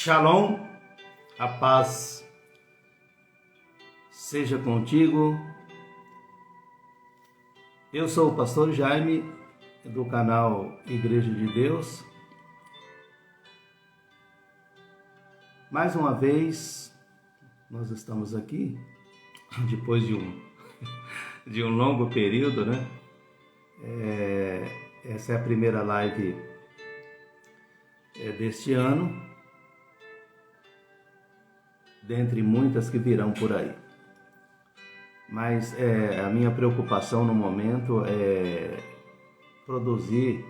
Shalom, a paz seja contigo. Eu sou o pastor Jaime, do canal Igreja de Deus. Mais uma vez, nós estamos aqui, depois de um longo período, né? Essa é a primeira live deste ano, dentre muitas que virão por aí. Mas a minha preocupação no momento é produzir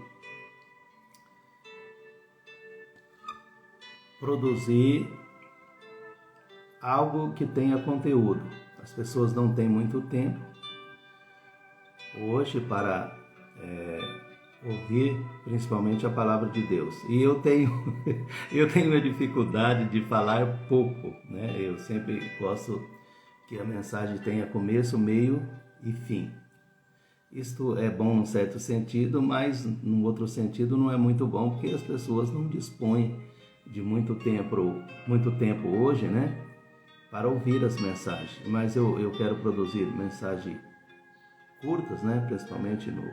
algo que tenha conteúdo. As pessoas não têm muito tempo hoje para ouvir principalmente a palavra de Deus. E eu tenho uma dificuldade de falar pouco, né? Eu sempre gosto que a mensagem tenha começo, meio e fim. Isto é bom num certo sentido, mas num outro sentido não é muito bom, porque as pessoas não dispõem de muito tempo hoje, né, para ouvir as mensagens. Mas eu quero produzir mensagens curtas, né, principalmente no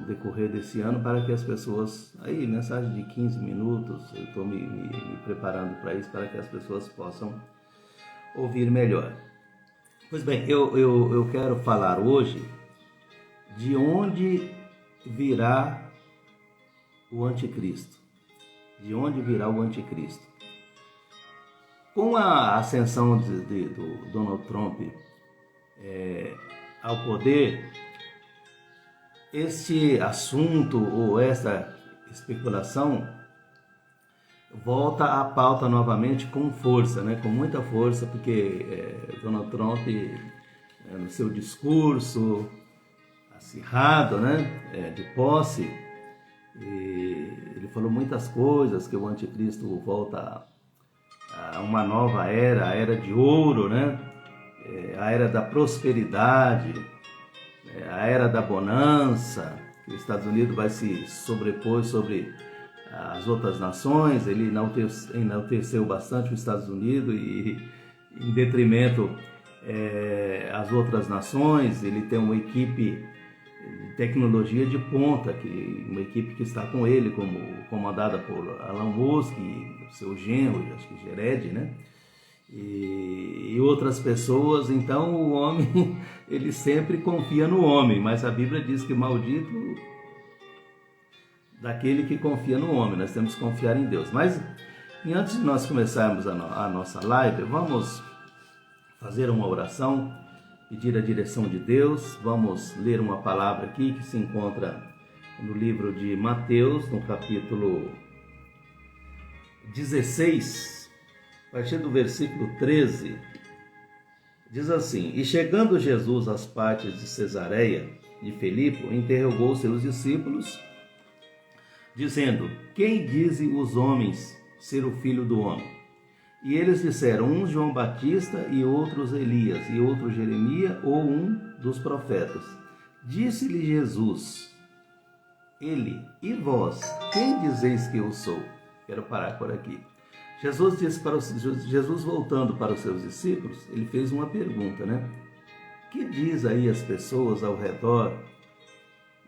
decorrer desse ano, para que as pessoas, mensagem de 15 minutos, eu estou me preparando para isso, para que as pessoas possam ouvir melhor. Pois bem, eu quero falar hoje de onde virá o anticristo. De onde virá o anticristo. Com a ascensão do Donald Trump ao poder, este assunto ou essa especulação volta à pauta novamente com força, né? Com muita força, porque Donald Trump, no seu discurso acirrado, né, de posse, ele falou muitas coisas, que o anticristo volta a uma nova era, a era de ouro, né? A era da prosperidade, a era da bonança, que os Estados Unidos vai se sobrepor sobre as outras nações. Ele enalteceu bastante os Estados Unidos e, em detrimento às outras nações. Ele tem uma equipe de tecnologia de ponta, uma equipe que está com ele, comandada por Elon Musk e seu genro, acho que Jared, né? E outras pessoas. Então o homem, ele sempre confia no homem, mas a Bíblia diz que maldito daquele que confia no homem. Nós temos que confiar em Deus. Mas antes de nós começarmos a nossa live, vamos fazer uma oração, pedir a direção de Deus. Vamos ler uma palavra aqui que se encontra no livro de Mateus, no capítulo 16, a partir do versículo 13, diz assim: E chegando Jesus às partes de Cesareia de Filipe, interrogou seus discípulos, dizendo: Quem dizem os homens ser o Filho do Homem? E eles disseram: uns João Batista, e outros Elias, e outro Jeremias, ou um dos profetas. Disse-lhe Jesus: E vós, quem dizeis que eu sou? Quero parar por aqui. Jesus, voltando para os seus discípulos, ele fez uma pergunta, né? Que diz aí as pessoas ao redor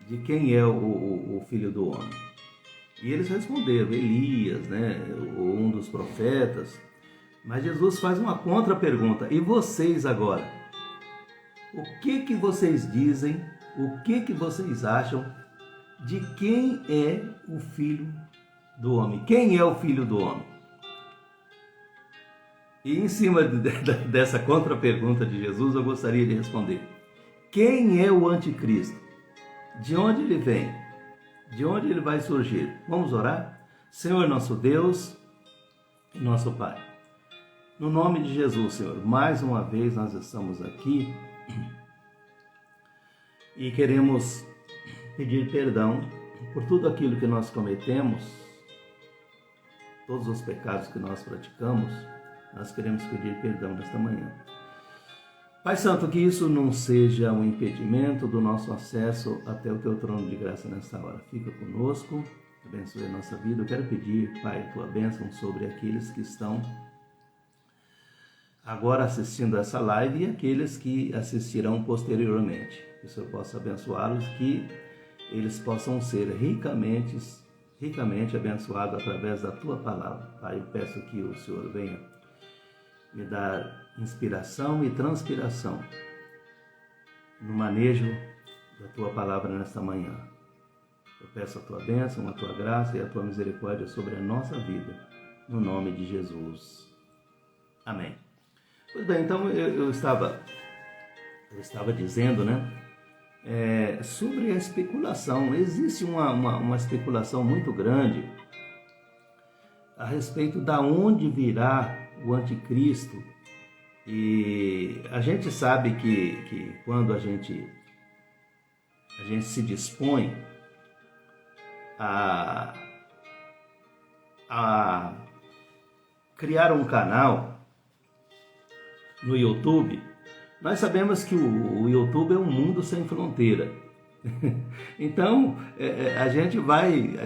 de quem é o Filho do Homem? E eles responderam: Elias, né? Ou um dos profetas. Mas Jesus faz uma contra-pergunta: e vocês agora? O que vocês dizem? O que vocês acham de quem é o Filho do Homem? Quem é o Filho do Homem? E em cima dessa contra-pergunta de Jesus, eu gostaria de responder: quem é o anticristo? De onde ele vem? De onde ele vai surgir? Vamos orar? Senhor, nosso Deus e nosso Pai, no nome de Jesus, Senhor, mais uma vez nós estamos aqui e queremos pedir perdão por tudo aquilo que nós cometemos, todos os pecados que nós praticamos. Nós queremos pedir perdão nesta manhã. Pai Santo, que isso não seja um impedimento do nosso acesso até o Teu trono de graça nesta hora. Fica conosco, abençoe a nossa vida. Eu quero pedir, Pai, tua bênção sobre aqueles que estão agora assistindo essa live e aqueles que assistirão posteriormente. Que o Senhor possa abençoá-los, que eles possam ser ricamente abençoados através da tua palavra. Pai, eu peço que o Senhor venha me dar inspiração e transpiração no manejo da tua palavra nesta manhã. Eu peço a tua bênção, a tua graça e a tua misericórdia sobre a nossa vida, no nome de Jesus. Amém. Pois bem, então eu estava dizendo, né, sobre a especulação. Existe uma especulação muito grande a respeito da onde virá o anticristo. E a gente sabe que quando a gente se dispõe a criar um canal no YouTube, nós sabemos que o YouTube é um mundo sem fronteira. Então, a gente vai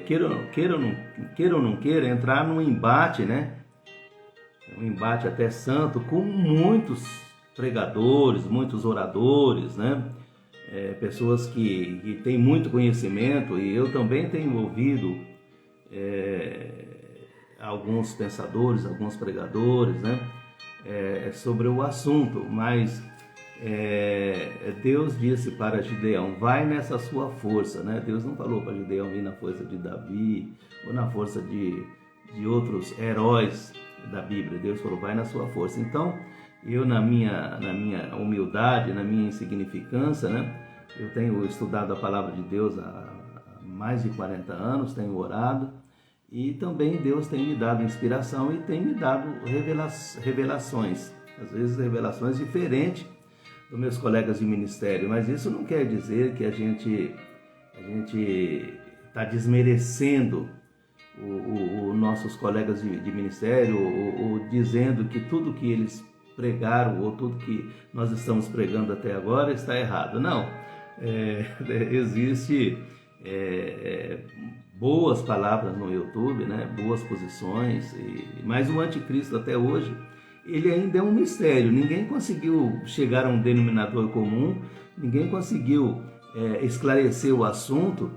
queira ou não queira, entrar num embate, né? Um embate até santo com muitos pregadores, muitos oradores, né? Pessoas que têm muito conhecimento, e eu também tenho ouvido alguns pensadores, alguns pregadores, né? Sobre o assunto, mas Deus disse para Gideão, vai nessa sua força, né? Deus não falou para Gideão vir na força de Davi ou na força de outros heróis da Bíblia. Deus falou, vai na sua força. Então, eu na minha humildade, na minha insignificância, né? Eu tenho estudado a palavra de Deus há mais de 40 anos, tenho orado, e também Deus tem me dado inspiração e tem me dado revelações, às vezes revelações diferentes dos meus colegas de ministério, mas isso não quer dizer que a gente está desmerecendo os nossos colegas de ministério ou dizendo que tudo que eles pregaram ou tudo que nós estamos pregando até agora está errado. Não, existe boas palavras no YouTube, né? Boas posições, mas o anticristo até hoje, ele ainda é um mistério. Ninguém conseguiu chegar a um denominador comum, ninguém conseguiu esclarecer o assunto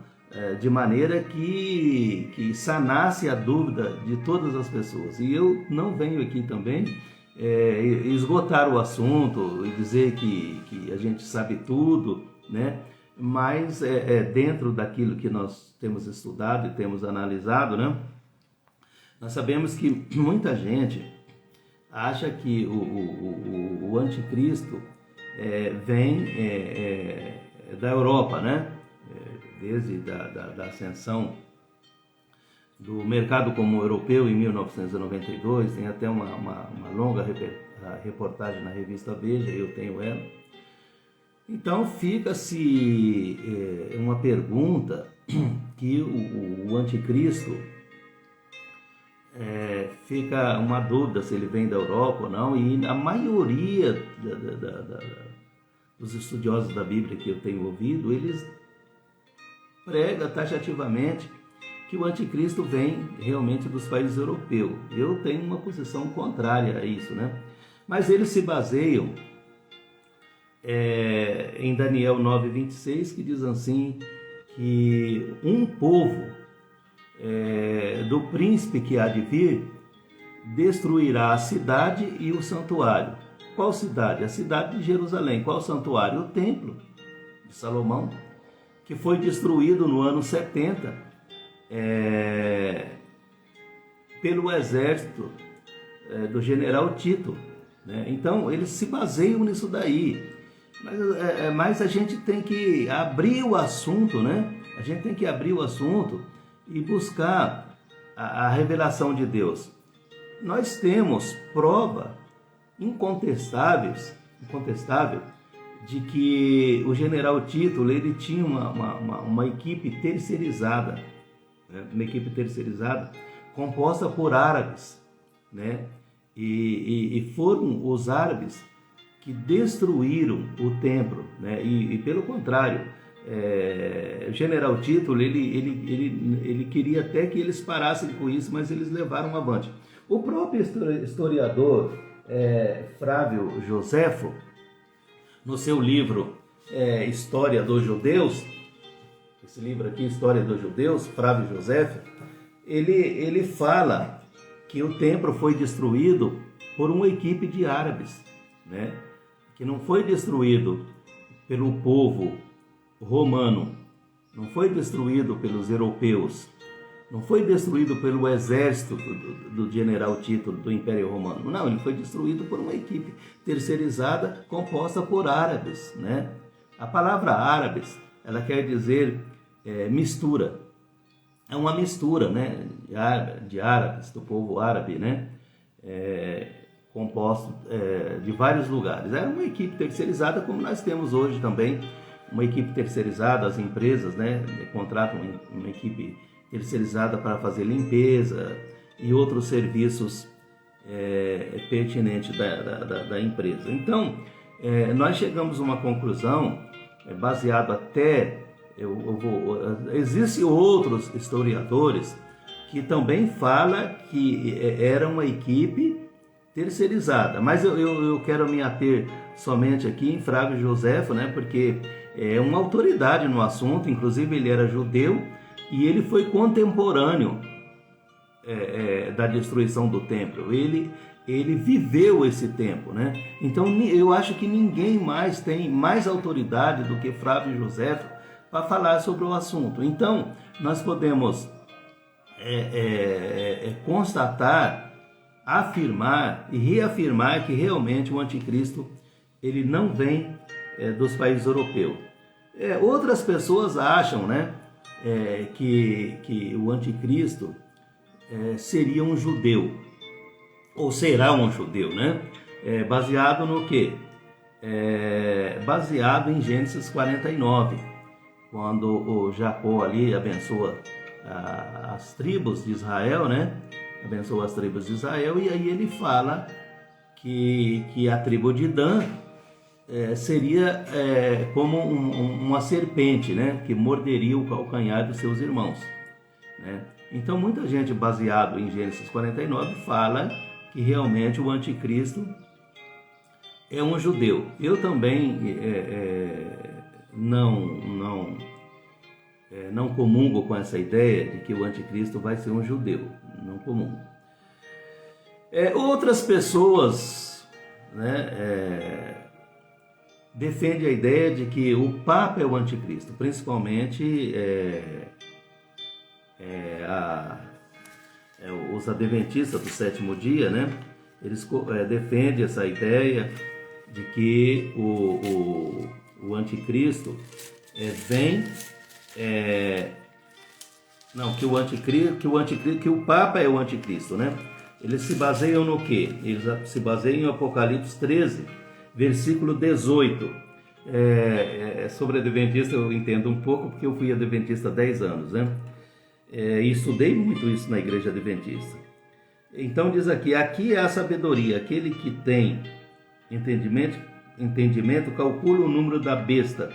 de maneira que sanasse a dúvida de todas as pessoas. E eu não venho aqui também esgotar o assunto e dizer que a gente sabe tudo, né? Mas dentro daquilo que nós temos estudado e temos analisado, né? Nós sabemos que muita gente acha que o anticristo vem da Europa, né? Desde da ascensão do mercado comum europeu em 1992, tem até uma longa reportagem na revista Veja, eu tenho ela. Então fica-se uma pergunta que o anticristo, fica uma dúvida se ele vem da Europa ou não, e a maioria dos estudiosos da Bíblia que eu tenho ouvido, eles pregam taxativamente que o anticristo vem realmente dos países europeus. Eu tenho uma posição contrária a isso, né? Mas eles se baseiam em Daniel 9:26, que diz assim, que um povo do príncipe que há de vir destruirá a cidade e o santuário. Qual cidade? A cidade de Jerusalém. Qual santuário? O templo de Salomão, que foi destruído no ano 70 pelo exército do general Tito, né? Então eles se baseiam nisso daí. Mas a gente tem que abrir o assunto, né? A gente tem que abrir o assunto e buscar a revelação de Deus. Nós temos prova incontestável de que o general Tito, ele tinha uma equipe terceirizada, né? Uma equipe terceirizada composta por árabes, né? E foram os árabes que destruíram o templo, né? E pelo contrário, o general Tito, ele queria até que eles parassem com isso, mas eles levaram avante. O próprio historiador Flávio Joséfo, no seu livro História dos Judeus, esse livro aqui, História dos Judeus, Flávio Joséfo, ele fala que o templo foi destruído por uma equipe de árabes, né? Que não foi destruído pelo povo romano, não foi destruído pelos europeus, não foi destruído pelo exército do general Tito do Império Romano, não, ele foi destruído por uma equipe terceirizada composta por árabes, né? A palavra árabes, ela quer dizer mistura, é uma mistura, né, de árabes, do povo árabe, né, composto de vários lugares. Era uma equipe terceirizada, como nós temos hoje também, uma equipe terceirizada, as empresas, né, contratam uma equipe terceirizada para fazer limpeza e outros serviços pertinentes da empresa. Então, nós chegamos a uma conclusão, baseado até, existem outros historiadores que também falam que era uma equipe terceirizada, mas eu quero me ater somente aqui em Flávio Joséfo, né, porque é uma autoridade no assunto, inclusive ele era judeu e ele foi contemporâneo da destruição do templo, ele viveu esse tempo, né? Então eu acho que ninguém mais tem mais autoridade do que Flávio Joséfo para falar sobre o assunto. Então nós podemos constatar, afirmar e reafirmar que realmente o anticristo ele não vem dos países europeus. Outras pessoas acham, né, que o anticristo seria um judeu, ou será um judeu, né? Baseado no quê? Baseado em Gênesis 49, quando o Jacó ali abençoa as tribos de Israel, né? Abençoa as tribos de Israel, e aí ele fala que a tribo de Dan seria como uma serpente, né? Que morderia o calcanhar dos seus irmãos, né? Então muita gente, baseado em Gênesis 49, fala que realmente o anticristo é um judeu. Eu também não comungo com essa ideia de que o anticristo vai ser um judeu, não comungo. Outras pessoas, né, defendem a ideia de que o Papa é o anticristo, principalmente os adventistas do sétimo dia, né? Eles defendem essa ideia de que o anticristo vem, que o Papa é o anticristo, né? Eles se baseiam no quê? Eles se baseiam em Apocalipse 13, versículo 18. Sobre adventista eu entendo um pouco, porque eu fui adventista há 10 anos, né? E estudei muito isso na igreja adventista. Então diz aqui é a sabedoria, aquele que tem entendimento calcula o número da besta,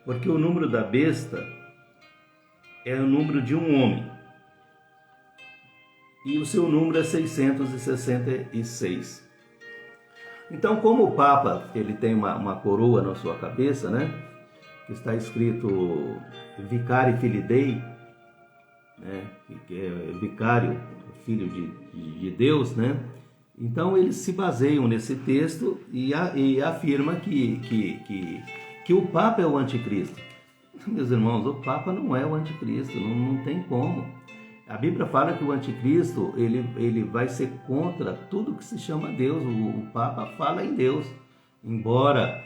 porque o número da besta é o número de um homem, e o seu número é 666. Então, como o Papa ele tem uma coroa na sua cabeça, né, que está escrito Vicari Filii Dei, né, que é vicário, filho de Deus, né? Então eles se baseiam nesse texto e afirma que o Papa é o anticristo. Meus irmãos, o Papa não é o anticristo, não tem como. A Bíblia fala que o anticristo ele vai ser contra tudo que se chama Deus. O Papa fala em Deus, embora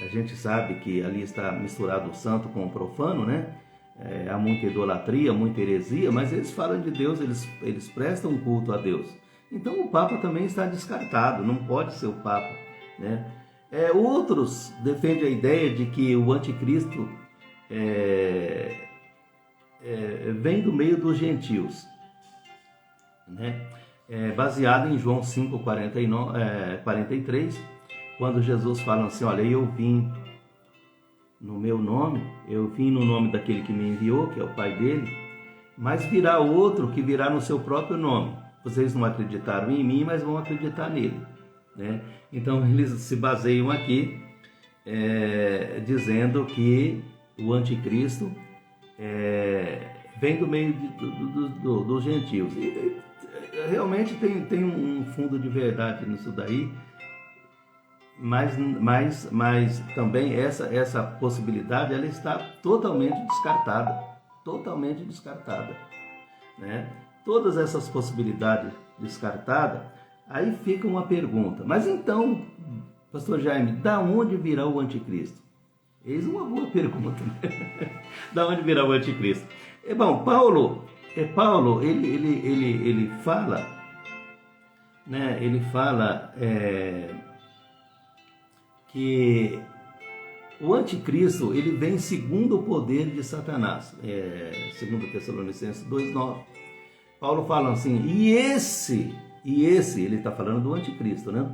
a gente sabe que ali está misturado o santo com o profano, né? Há muita idolatria, muita heresia, mas eles falam de Deus, eles prestam culto a Deus. Então o Papa também está descartado, não pode ser o Papa, né? Outros defendem a ideia de que o anticristo vem do meio dos gentios, né? Baseado em João 5:43, quando Jesus fala assim: olha, eu vim no meu nome, eu vim no nome daquele que me enviou, que é o Pai dele, mas virá outro que virá no seu próprio nome. Vocês não acreditaram em mim, mas vão acreditar nele, né? Então eles se baseiam aqui dizendo que o anticristo vem do meio dos gentios. E realmente tem um fundo de verdade nisso daí, mas também essa possibilidade ela está totalmente descartada, né? Todas essas possibilidades descartadas, aí fica uma pergunta: mas então, pastor Jaime, da onde virá o anticristo? Eis uma boa pergunta, né? Da onde virá o anticristo? Bom, Paulo ele fala, né? Ele fala que o anticristo ele vem segundo o poder de Satanás, segundo Tessalonicenses 2:9. Paulo fala assim: e esse, ele está falando do anticristo, né?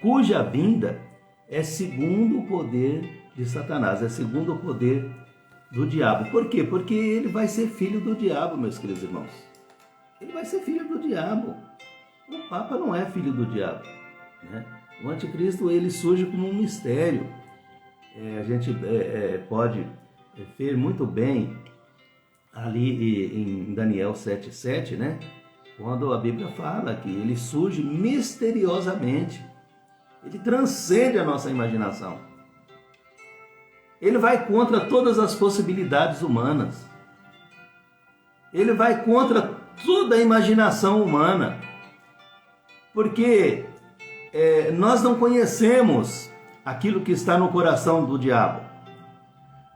Cuja vinda é segundo o poder de Satanás, é segundo o poder do diabo. Por quê? Porque ele vai ser filho do diabo, meus queridos irmãos. Ele vai ser filho do diabo. O Papa não é filho do diabo, né? O anticristo ele surge como um mistério. A gente pode ver muito bem ali em Daniel 7:7, né? Quando a Bíblia fala que ele surge misteriosamente. Ele transcende a nossa imaginação. Ele vai contra todas as possibilidades humanas. Ele vai contra toda a imaginação humana. Porque nós não conhecemos aquilo que está no coração do diabo.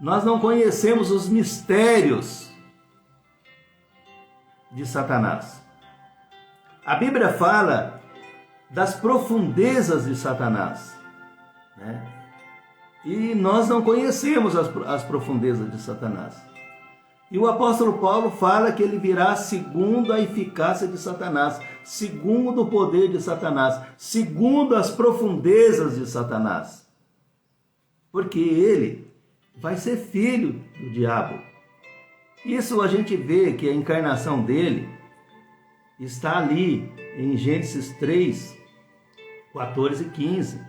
Nós não conhecemos os mistérios de Satanás. A Bíblia fala das profundezas de Satanás, né? E nós não conhecemos as profundezas de Satanás. E o apóstolo Paulo fala que ele virá segundo a eficácia de Satanás, segundo o poder de Satanás, segundo as profundezas de Satanás. Porque ele vai ser filho do diabo. Isso a gente vê que a encarnação dele está ali em Gênesis 3, 14 e 15,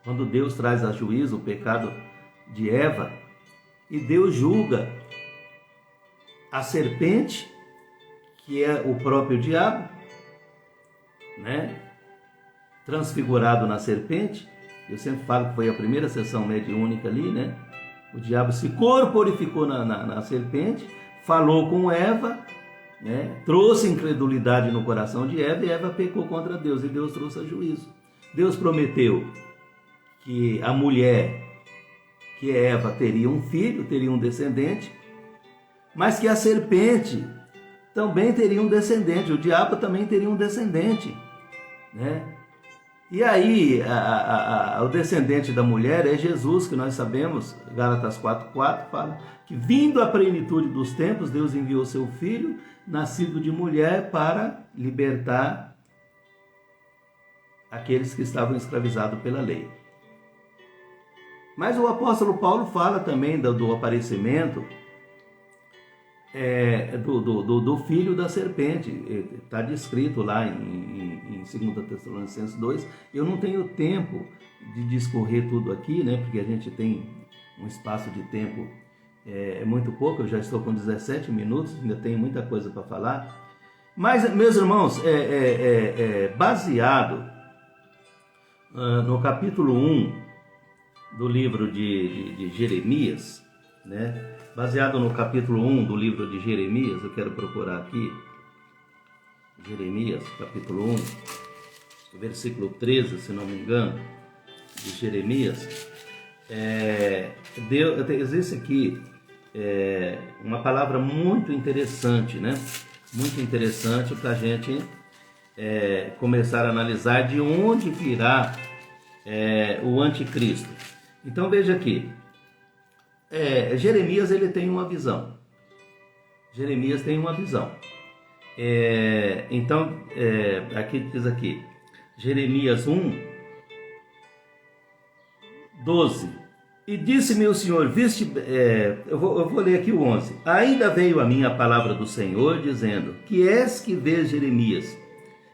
quando Deus traz a juízo o pecado de Eva, e Deus julga a serpente, que é o próprio diabo, né? Transfigurado na serpente. Eu sempre falo que foi a primeira sessão mediúnica ali, né? O diabo se corporificou na serpente, falou com Eva, né? Trouxe incredulidade no coração de Eva, e Eva pecou contra Deus, e Deus trouxe a juízo. Deus prometeu que a mulher, que é Eva, teria um filho, teria um descendente, mas que a serpente também teria um descendente, o diabo também teria um descendente, né? E aí, o descendente da mulher é Jesus, que nós sabemos, Gálatas 4:4 fala que, vindo a plenitude dos tempos, Deus enviou seu filho, nascido de mulher, para libertar aqueles que estavam escravizados pela lei. Mas o apóstolo Paulo fala também do aparecimento do filho da serpente. Está descrito lá em 2 Tessalonicenses 2. Eu não tenho tempo de discorrer tudo aqui, né? Porque a gente tem um espaço de tempo muito pouco. Eu já estou com 17 minutos, ainda tenho muita coisa para falar. Mas, meus irmãos, baseado no capítulo 1 do livro de Jeremias, né? Baseado no capítulo 1 do livro de Jeremias, eu quero procurar aqui, Jeremias, capítulo 1, versículo 13, se não me engano, de Jeremias. Existe aqui uma palavra muito interessante, né? Muito interessante para a gente começar a analisar de onde virá o anticristo. Então veja aqui, Jeremias ele tem uma visão. Jeremias tem uma visão. Então, aqui diz aqui, Jeremias 1, 12. E disse-me o Senhor, eu vou ler aqui o 11. Ainda veio a mim a palavra do Senhor, dizendo, que és que vês, Jeremias?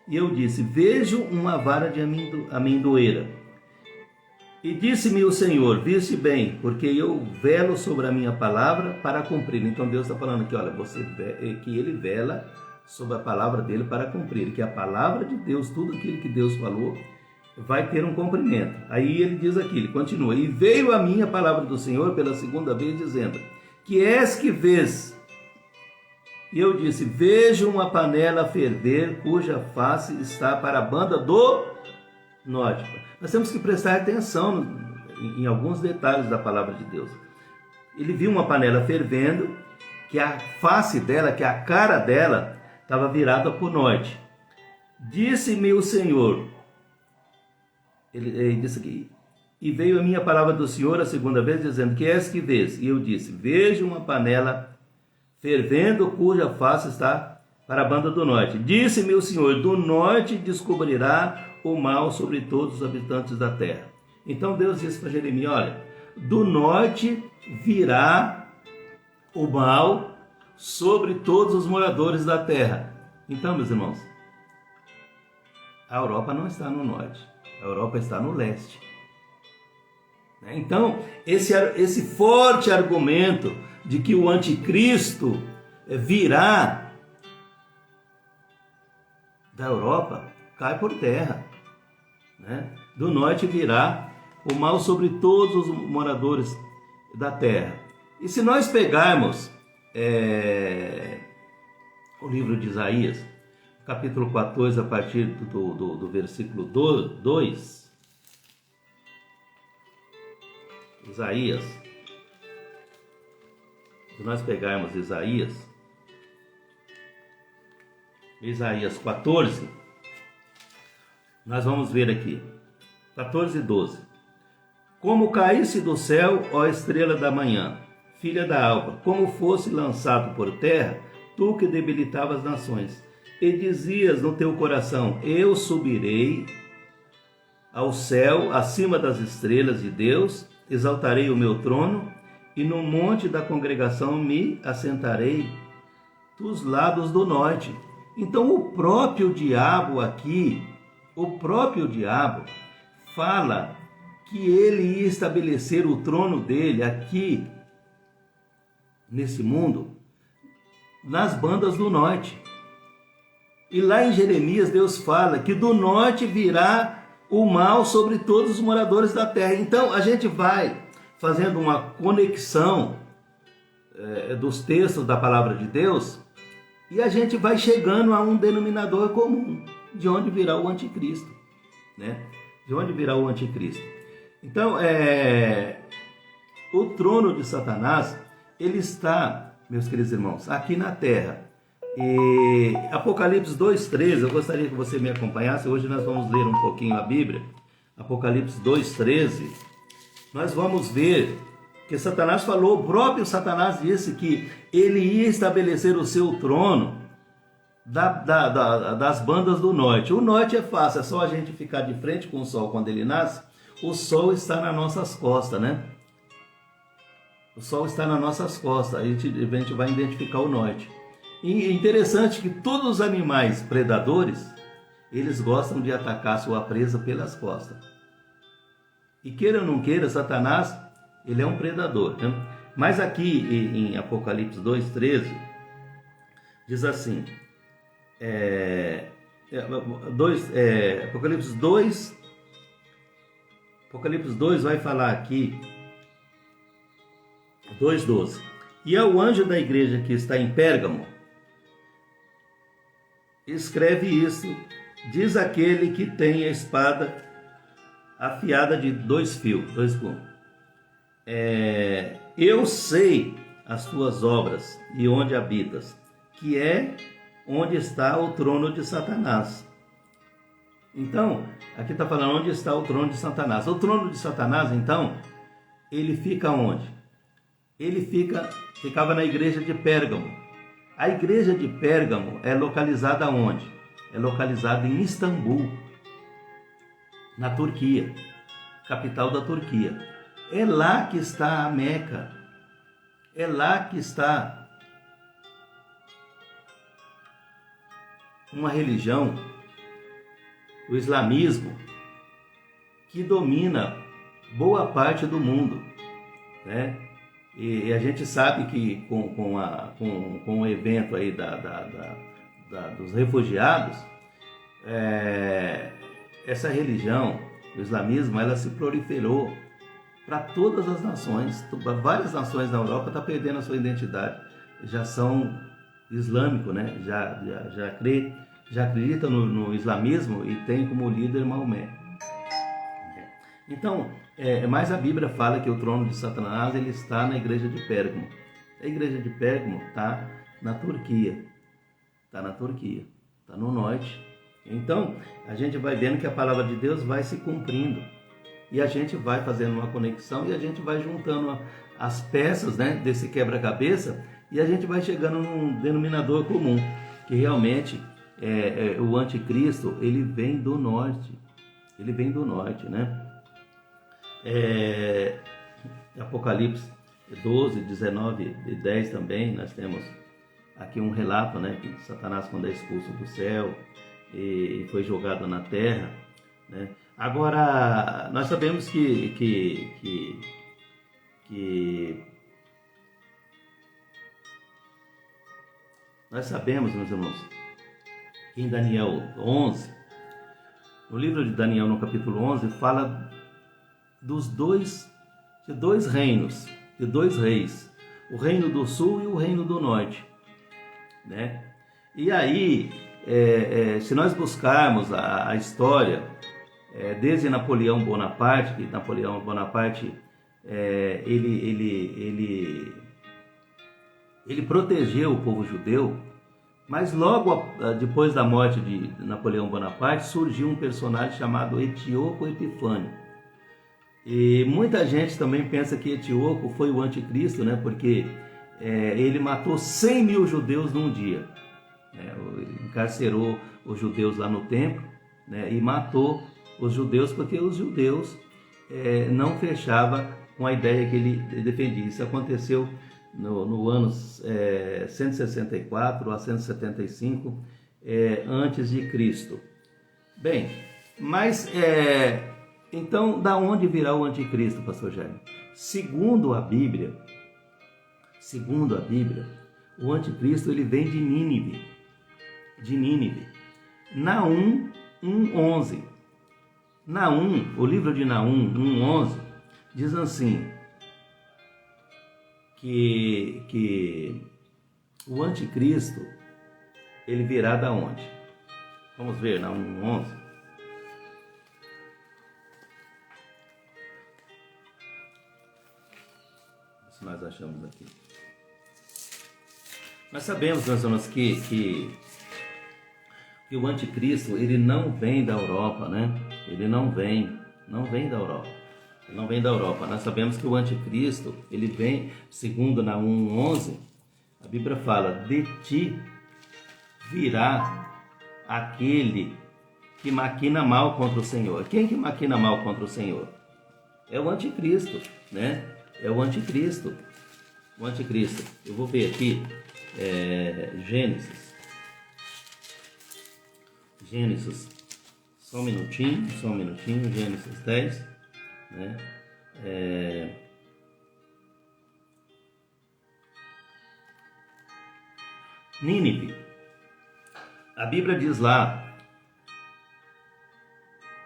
E eu disse, vejo uma vara de amendoeira. E disse-me o Senhor, viste bem, porque eu velo sobre a minha palavra para cumprir. Então Deus está falando aqui, olha, que ele vela sobre a palavra dele para cumprir. Que a palavra de Deus, tudo aquilo que Deus falou, vai ter um cumprimento. Aí ele diz aqui, ele continua, e veio a mim a palavra do Senhor pela segunda vez, dizendo, que és que vês? E eu disse, vejo uma panela a ferver, cuja face está para a banda do norte. Nós temos que prestar atenção em alguns detalhes da palavra de Deus. Ele viu uma panela fervendo, que a face dela, que a cara dela, estava virada para o norte. Disse-me o Senhor, ele disse aqui, e veio a minha palavra do Senhor a segunda vez, dizendo, que és que vês? E eu disse, vejo uma panela fervendo, cuja face está para a banda do norte. Disse-me o Senhor, do norte descobrirá o mal sobre todos os habitantes da terra. Então Deus disse para Jeremias, olha, do norte virá o mal sobre todos os moradores da terra. Então, meus irmãos, a Europa não está no norte, a Europa está no leste. Então, esse forte argumento de que o anticristo virá da Europa cai por terra. Do norte virá o mal sobre todos os moradores da terra. E se nós pegarmos o livro de Isaías, capítulo 14, a partir do versículo 2, Isaías, se nós pegarmos Isaías 14, nós vamos ver aqui, 14:12. Como caísse do céu, ó estrela da manhã, filha da alva, como fosse lançado por terra, tu que debilitavas as nações, e dizias no teu coração, eu subirei ao céu, acima das estrelas de Deus, exaltarei o meu trono, e no monte da congregação me assentarei dos lados do norte. Então o próprio diabo aqui, fala que ele ia estabelecer o trono dele aqui, nesse mundo, nas bandas do norte. E lá em Jeremias Deus fala que do norte virá o mal sobre todos os moradores da terra. Então a gente vai fazendo uma conexão dos textos da palavra de Deus e a gente vai chegando a um denominador comum, de onde virá o anticristo, De onde virá o anticristo. Então, o trono de Satanás, ele está, meus queridos irmãos, aqui na terra. E Apocalipse 2:13, eu gostaria que você me acompanhasse. Hoje nós vamos ler um pouquinho a Bíblia. Apocalipse 2:13, nós vamos ver que Satanás falou, o próprio Satanás disse que ele ia estabelecer o seu trono das bandas do norte. O norte é fácil, é só a gente ficar de frente com o sol quando ele nasce. O sol está nas nossas costas, O sol está nas nossas costas, a gente vai identificar o norte. E é interessante que todos os animais predadores, eles gostam de atacar sua presa pelas costas. E queira ou não queira, Satanás, ele é um predador. Mas aqui em Apocalipse 2:13, diz assim, Apocalipse 2 vai falar aqui, 2:12. E ao anjo da igreja que está em Pérgamo, escreve isso, diz aquele que tem a espada afiada de 2 fios. Eu sei as tuas obras e onde habitas, que é onde está o trono de Satanás. Então, aqui está falando onde está o trono de Satanás. O trono de Satanás, então, ele fica onde? Ele ficava na igreja de Pérgamo. A igreja de Pérgamo é localizada onde? É localizada em Istambul, na Turquia, capital da Turquia. É lá que está a Meca. É lá que está uma religião, o islamismo, que domina boa parte do mundo, né? E a gente sabe que com o evento aí dos refugiados, essa religião, o islamismo, ela se proliferou para todas as nações. Várias nações na Europa estão perdendo a sua identidade, já são islâmicos, né? Já acreditam no islamismo e tem como líder Maomé. Então, mas a Bíblia fala que o trono de Satanás ele está na igreja de Pérgamo. A igreja de Pérgamo está na Turquia. Está na Turquia, está no norte. Então, a gente vai vendo que a palavra de Deus vai se cumprindo. E a gente vai fazendo uma conexão e a gente vai juntando as peças, né, desse quebra-cabeça e a gente vai chegando num denominador comum, que realmente o anticristo, ele vem do norte. Ele vem do norte, né? Apocalipse 12, 19 e 10 também, nós temos aqui um relato, né, que Satanás, quando é expulso do céu e foi jogado na terra, né? Agora, nós sabemos que nós sabemos, meus irmãos, que em Daniel 11, no livro de Daniel, no capítulo 11, fala de dois reinos, de dois reis, o reino do sul e o reino do norte, né? E aí, se nós buscarmos a história, desde Napoleão Bonaparte, que Napoleão Bonaparte ele protegeu o povo judeu, mas logo depois da morte de Napoleão Bonaparte surgiu um personagem chamado Etíoco Epifânio. E muita gente também pensa que Etíoco foi o anticristo, né? Porque ele matou 100 mil judeus num dia, né? Encarcerou os judeus lá no templo, né? E matou os judeus porque os judeus não fechavam com a ideia que ele defendia. Isso aconteceu no ano 164 a 175 antes de Cristo. Bem, mas então, da onde virá o anticristo, pastor Jaime? Segundo a Bíblia, o anticristo ele vem de Nínive. Naum 1:11. Naum, o livro de Naum 1:11 diz assim que o anticristo ele virá da onde? Vamos ver, Naum 1:11. Se nós achamos aqui. Nós sabemos, meus irmãos, que o anticristo ele não vem da Europa, né? Ele não vem da Europa. Ele não vem da Europa. Nós sabemos que o anticristo, ele vem, segundo Naum 1:11, a Bíblia fala: de ti virá aquele que maquina mal contra o Senhor. Quem que maquina mal contra o Senhor? É o anticristo, né? É o anticristo. O anticristo. Eu vou ver aqui Gênesis. Só um minutinho. Gênesis 10, né? Nínive. A Bíblia diz lá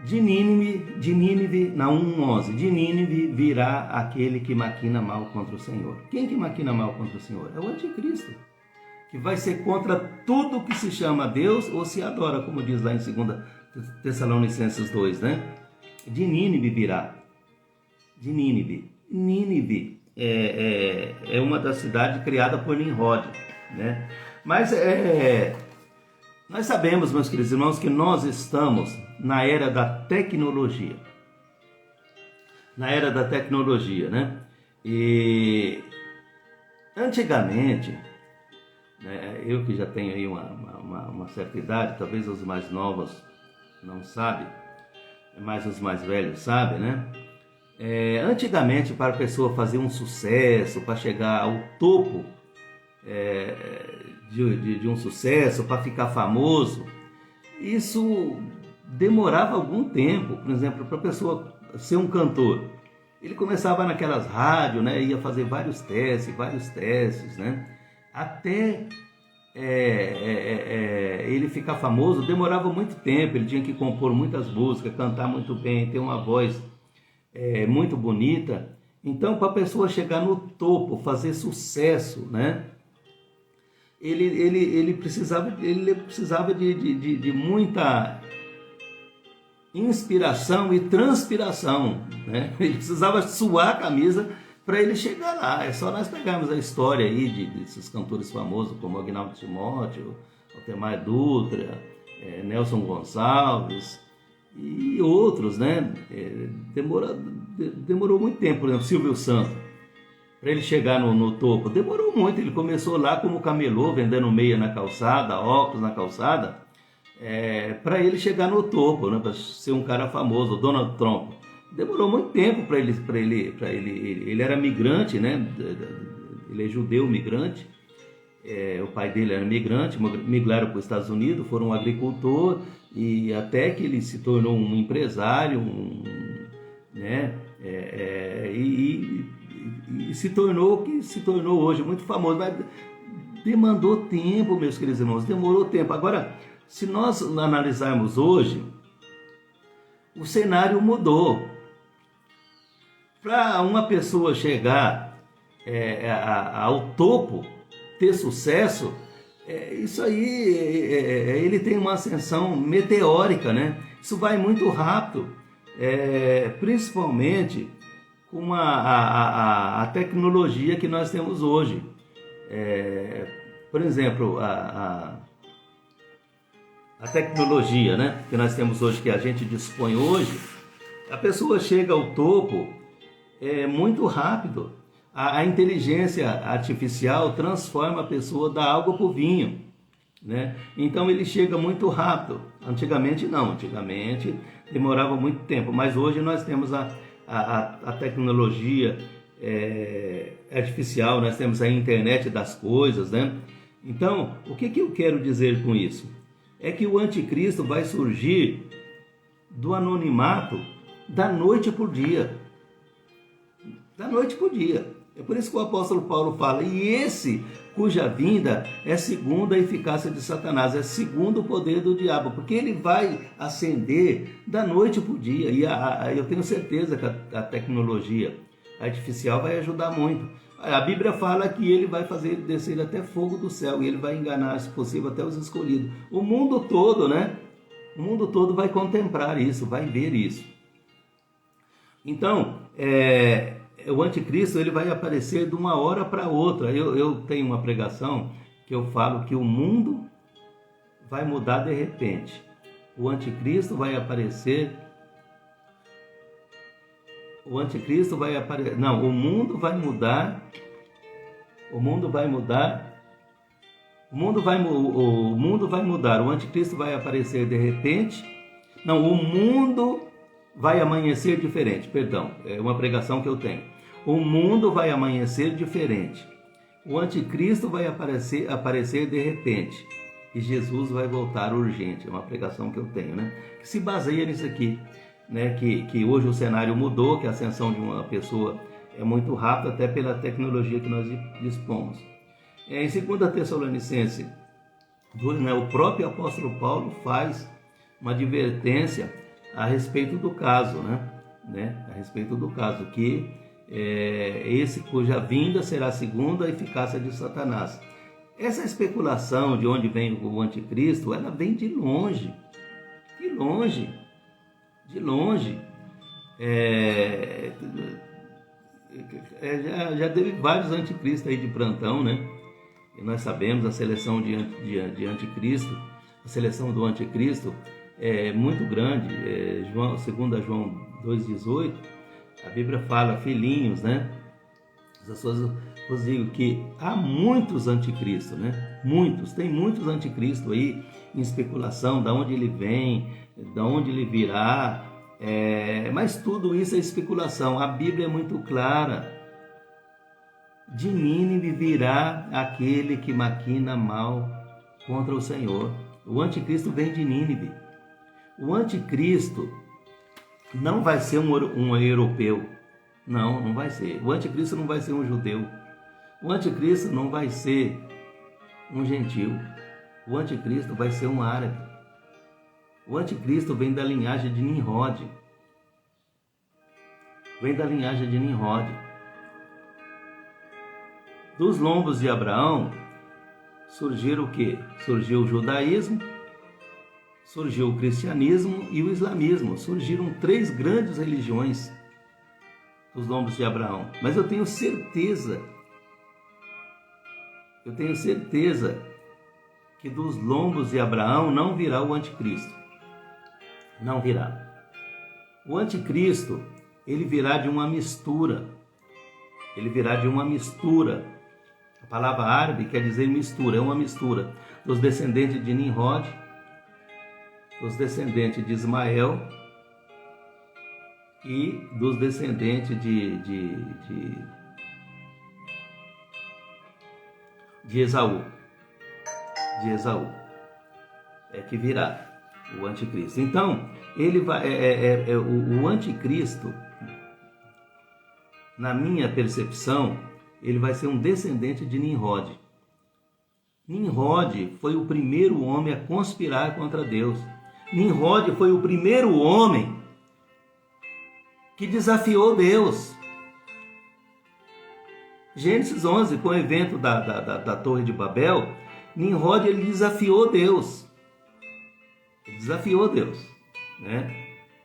de Nínive, Naum 1:11, de Nínive virá aquele que maquina mal contra o Senhor. Quem que maquina mal contra o Senhor? É o anticristo, que vai ser contra tudo que se chama Deus ou se adora, como diz lá em 2 Tessalonicenses 2, né? De Nínive virá. De Nínive. Nínive é uma das cidades criada por Nimrod, né? Mas nós sabemos, meus queridos irmãos, que nós estamos na era da tecnologia. Na era da tecnologia, né? E antigamente, né, eu que já tenho aí uma certa idade, talvez os mais novos não sabem, mas os mais velhos sabem, né? Antigamente, para a pessoa fazer um sucesso, para chegar ao topo de um sucesso, para ficar famoso, isso demorava algum tempo. Por exemplo, para a pessoa ser um cantor, ele começava naquelas rádios, né? Ia fazer vários testes, né? Até ele ficar famoso, demorava muito tempo. Ele tinha que compor muitas músicas, cantar muito bem, ter uma voz muito bonita. Então, para a pessoa chegar no topo, fazer sucesso, né? Ele precisava de muita inspiração e transpiração, né? Ele precisava suar a camisa para ele chegar lá. É só nós pegarmos a história aí desses cantores famosos como Agnaldo Timóteo, Altemar Dutra, Nelson Gonçalves e outros, né? Demorou muito tempo. Por exemplo, Silvio Santos, para ele chegar no topo, demorou muito. Ele começou lá como camelô, vendendo meia na calçada, óculos na calçada, para ele chegar no topo, né? Para ser um cara famoso. O Donald Trump demorou muito tempo para ele era migrante, né? Ele é judeu migrante. O pai dele era migrante, migraram para os Estados Unidos, foram um agricultor, e até que ele se tornou um empresário, né? E se tornou o que se tornou hoje, muito famoso. Mas demandou tempo, meus queridos irmãos, demorou tempo. Agora, se nós analisarmos hoje, o cenário mudou. Para uma pessoa chegar ao topo, ter sucesso, isso aí, ele tem uma ascensão meteórica, né? Isso vai muito rápido, principalmente com a tecnologia que nós temos hoje. Por exemplo, a tecnologia, né, que nós temos hoje, que a gente dispõe hoje, a pessoa chega ao topo muito rápido. A inteligência artificial transforma a pessoa da água para o vinho, né? Então ele chega muito rápido. Antigamente não, antigamente demorava muito tempo, mas hoje nós temos a tecnologia artificial, nós temos a internet das coisas, né? Então, o que eu quero dizer com isso? É que o anticristo vai surgir do anonimato da noite por dia. Da noite por dia. É por isso que o apóstolo Paulo fala, e esse cuja vinda é segundo a eficácia de Satanás, é segundo o poder do diabo, porque ele vai ascender da noite por dia. E eu tenho certeza que a tecnologia artificial vai ajudar muito. A Bíblia fala que ele vai fazer descer até fogo do céu, e ele vai enganar, se possível, até os escolhidos. O mundo todo, né? O mundo todo vai contemplar isso, vai ver isso. Então, o anticristo, ele vai aparecer de uma hora para outra. Eu tenho uma pregação que eu falo que o mundo vai mudar de repente. O anticristo vai aparecer... O anticristo vai aparecer... Não, o mundo vai mudar... O mundo vai mudar... O mundo vai mudar. O anticristo vai aparecer de repente. Não, o mundo vai amanhecer diferente. Perdão, é uma pregação que eu tenho. O mundo vai amanhecer diferente. O anticristo vai aparecer de repente. E Jesus vai voltar urgente. É uma pregação que eu tenho, né? Que se baseia nisso aqui, né? Que hoje o cenário mudou, que a ascensão de uma pessoa é muito rápida, até pela tecnologia que nós dispomos. Em 2 Tessalonicenses 2, né, o próprio apóstolo Paulo faz uma advertência a respeito do caso, né? A respeito do caso, que esse cuja vinda será segundo a eficácia de Satanás. Essa especulação de onde vem o anticristo, ela vem de longe, já teve vários anticristos aí de plantão, né? E nós sabemos a seleção de anticristo, a seleção do anticristo é muito grande. Segundo João 2,18, a Bíblia fala, filhinhos, né? As pessoas, eu digo que há muitos anticristos, né? Tem muitos anticristos aí em especulação, da onde ele vem, da onde ele virá, Mas tudo isso é especulação. A Bíblia é muito clara. De Nínive virá aquele que maquina mal contra o Senhor. O anticristo vem de Nínive. O anticristo não vai ser um europeu. Não vai ser. O anticristo não vai ser um judeu. O anticristo não vai ser um gentil. O anticristo vai ser um árabe. O anticristo vem da linhagem de Nimrod. Vem da linhagem de Nimrod. Dos lombos de Abraão surgiram o quê? Surgiu o judaísmo, surgiu o cristianismo e o islamismo. Surgiram 3 grandes religiões dos lombos de Abraão. Mas eu tenho certeza que dos lombos de Abraão não virá o anticristo. Não virá. O anticristo, ele virá de uma mistura. Ele virá de uma mistura. A palavra árabe quer dizer mistura, é uma mistura dos descendentes de Nimrod, dos descendentes de Ismael e dos descendentes de Esaú. De Esaú é que virá o anticristo. Então, ele vai, o anticristo, na minha percepção, ele vai ser um descendente de Nimrod. Nimrod foi o primeiro homem a conspirar contra Deus. Nimrod foi o primeiro homem que desafiou Deus. Gênesis 11, com o evento da Torre de Babel, Nimrod ele desafiou Deus. Ele desafiou Deus, né?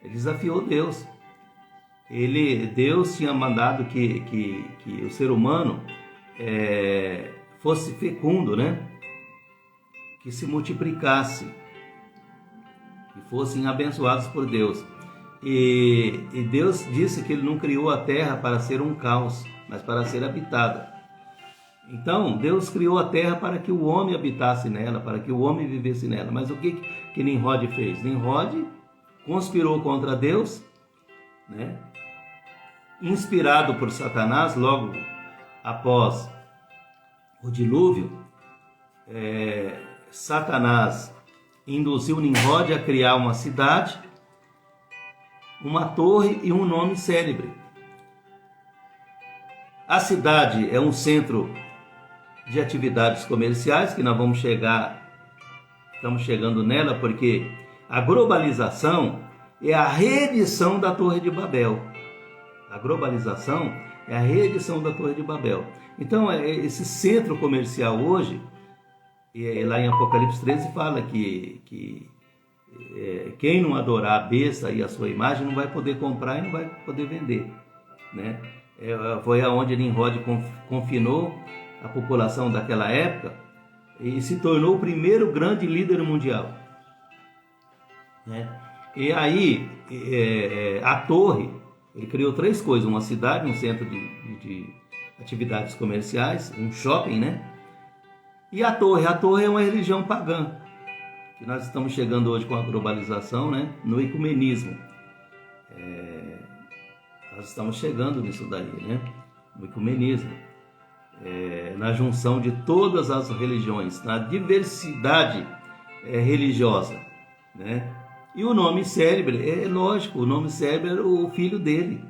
Ele desafiou Deus. Deus tinha mandado que o ser humano fosse fecundo, né? Que se multiplicasse, que fossem abençoados por Deus. E Deus disse que Ele não criou a terra para ser um caos, mas para ser habitada. Então, Deus criou a terra para que o homem habitasse nela, para que o homem vivesse nela. Mas o que Nimrod fez? Nimrod conspirou contra Deus, né? Inspirado por Satanás, logo após o dilúvio, Satanás induziu Nimrod a criar uma cidade, uma torre e um nome célebre. A cidade é um centro de atividades comerciais, que nós estamos chegando nela, porque a globalização é a reedição da Torre de Babel. A globalização é a reedição da Torre de Babel. Então, esse centro comercial hoje, lá em Apocalipse 13 fala que quem não adorar a besta e a sua imagem não vai poder comprar e não vai poder vender, né? Foi aonde Nimrod confinou a população daquela época e se tornou o primeiro grande líder mundial, né? E aí, a torre, ele criou 3 coisas: uma cidade, um centro de atividades comerciais, um shopping, né? E a torre é uma religião pagã, que nós estamos chegando hoje com a globalização, né? No ecumenismo. Nós estamos chegando nisso daí, né? No ecumenismo. Na junção de todas as religiões, na diversidade religiosa, né? E o nome célebre, lógico, o nome célebre era o filho dele,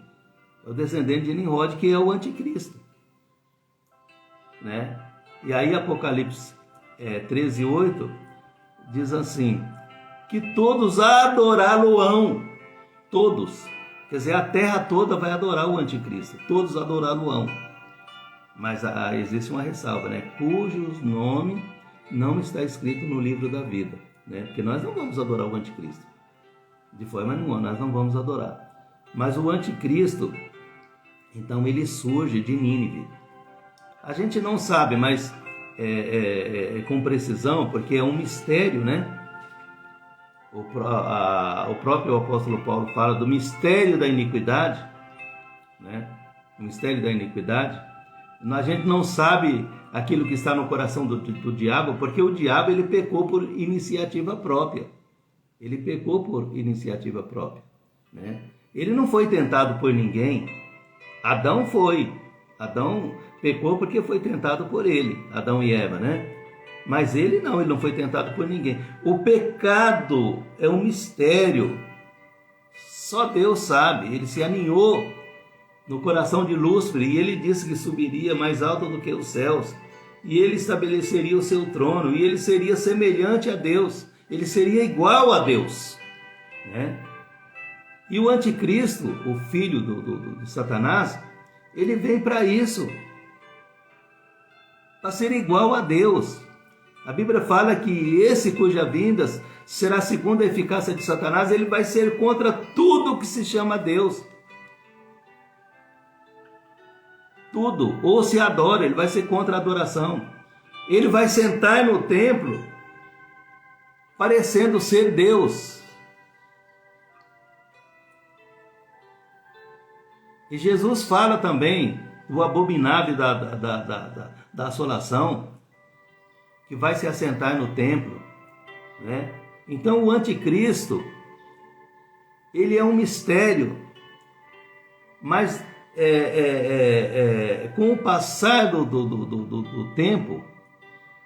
o descendente de Nimrod, que é o anticristo, né? E aí Apocalipse 13:8 diz assim, que todos adorá-lo-ão, todos, quer dizer, a terra toda vai adorar o anticristo, todos adorá-lo-ão. Mas existe uma ressalva, né? Cujo nome não está escrito no livro da vida, né? Porque nós não vamos adorar o anticristo, de forma nenhuma, nós não vamos adorar. Mas o anticristo, então, ele surge de Nínive. A gente não sabe, mas com precisão, porque é um mistério, né? O próprio apóstolo Paulo fala do mistério da iniquidade, né? O mistério da iniquidade. A gente não sabe aquilo que está no coração do diabo, porque o diabo ele pecou por iniciativa própria. Ele pecou por iniciativa própria. né? Ele não foi tentado por ninguém. Adão foi. Adão pecou porque foi tentado por ele, Adão e Eva, né? Mas ele não foi tentado por ninguém. O pecado é um mistério. Só Deus sabe. Ele se aninhou no coração de Lúcifer e ele disse que subiria mais alto do que os céus. E ele estabeleceria o seu trono e ele seria semelhante a Deus. Ele seria igual a Deus, né? E o anticristo, o filho do Satanás, ele vem para isso, para ser igual a Deus. A Bíblia fala que esse cuja vinda será segundo a eficácia de Satanás, ele vai ser contra tudo que se chama Deus. Tudo, ou se adora, ele vai ser contra a adoração. Ele vai sentar no templo, parecendo ser Deus. E Jesus fala também do abominável da assolação, que vai se assentar no templo, né? Então o anticristo, ele é um mistério, mas com o passar do tempo,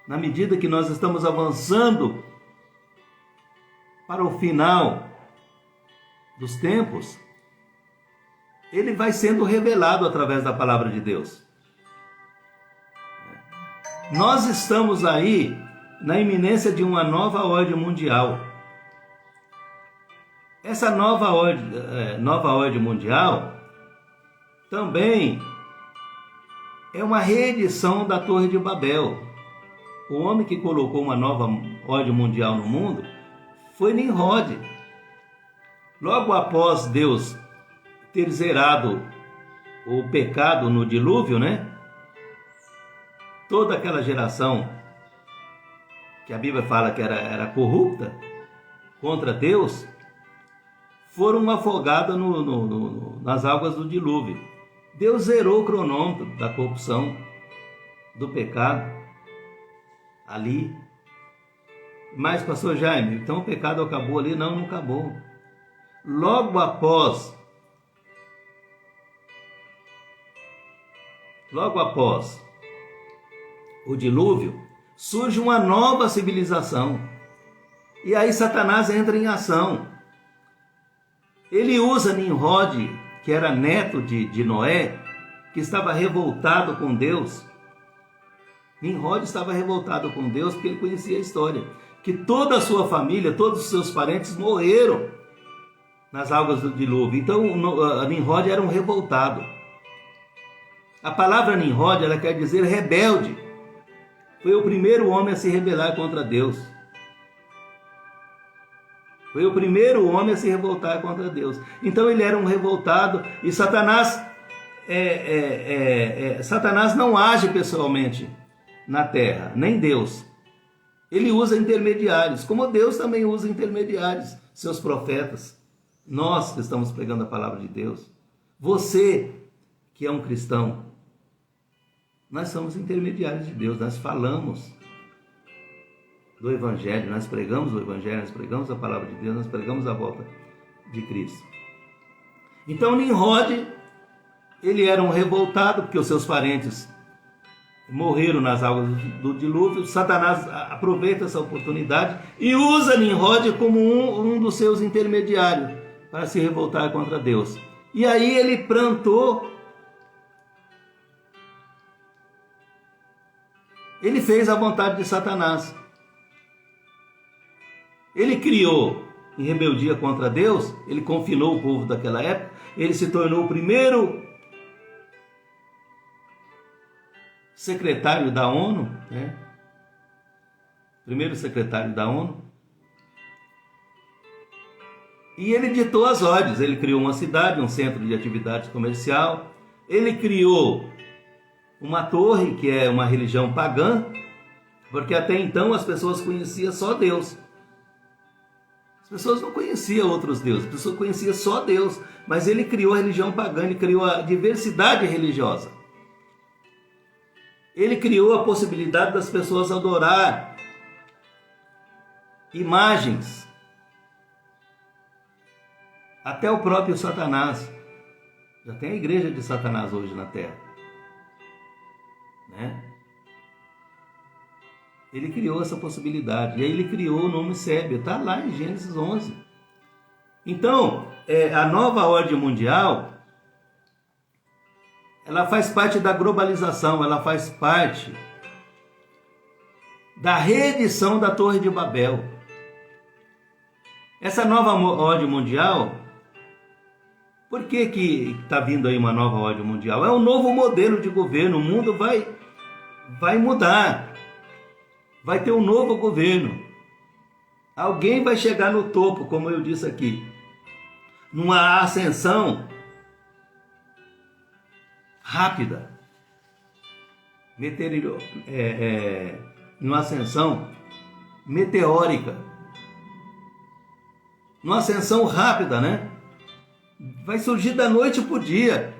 na medida que nós estamos avançando para o final dos tempos, ele vai sendo revelado através da palavra de Deus. Nós estamos aí na iminência de uma nova ordem mundial. Essa nova ordem mundial também é uma reedição da Torre de Babel. O homem que colocou uma nova ordem mundial no mundo foi Nimrod. Logo após Deus ter zerado o pecado no dilúvio, né? Toda aquela geração que a Bíblia fala que era corrupta contra Deus, foram afogadas nas águas do dilúvio. Deus zerou o cronômetro da corrupção, do pecado, ali. Mas, pastor Jaime, então o pecado acabou ali? Não, não acabou. Logo após o dilúvio, surge uma nova civilização. E aí Satanás entra em ação. Ele usa Nimrod, que era neto de Noé, que estava revoltado com Deus. Nimrod estava revoltado com Deus porque ele conhecia a história, que toda a sua família, todos os seus parentes morreram nas águas do dilúvio. Então Nimrod era um revoltado. A palavra Nimrod, ela quer dizer rebelde. Foi o primeiro homem a se rebelar contra Deus. Foi o primeiro homem a se revoltar contra Deus. Então ele era um revoltado e Satanás não age pessoalmente na terra, nem Deus. Ele usa intermediários, como Deus também usa intermediários, seus profetas. Nós que estamos pregando a palavra de Deus, você que é um cristão, nós somos intermediários de Deus, nós falamos do Evangelho, nós pregamos o Evangelho, nós pregamos a palavra de Deus, nós pregamos a volta de Cristo. Então Nimrod, ele era um revoltado, porque os seus parentes morreram nas águas do dilúvio. Satanás aproveita essa oportunidade e usa Nimrod como um dos seus intermediários para se revoltar contra Deus. E aí ele plantou, ele fez a vontade de Satanás. Ele criou em rebeldia contra Deus, ele confinou o povo daquela época, ele se tornou o primeiro secretário da ONU, né? Primeiro secretário da ONU. E ele ditou as ordens, ele criou uma cidade, um centro de atividade comercial, ele criou uma torre, que é uma religião pagã, porque até então as pessoas conheciam só Deus. As pessoas não conheciam outros deuses, as pessoas conheciam só Deus, mas ele criou a religião pagã, ele criou a diversidade religiosa. Ele criou a possibilidade das pessoas adorar imagens Até o próprio Satanás. Já tem a igreja de Satanás hoje na Terra. Né? Ele criou essa possibilidade. E aí ele criou o nome Sébio. Está lá em Gênesis 11. Então, a nova ordem mundial, ela faz parte da globalização. Ela faz parte da reedição da Torre de Babel. Essa nova ordem mundial, por que está vindo aí uma nova ordem mundial? É um novo modelo de governo. O mundo vai mudar. Vai ter um novo governo. Alguém vai chegar no topo, como eu disse aqui, numa ascensão rápida, numa ascensão meteórica, numa ascensão rápida, né? Vai surgir da noite para o dia.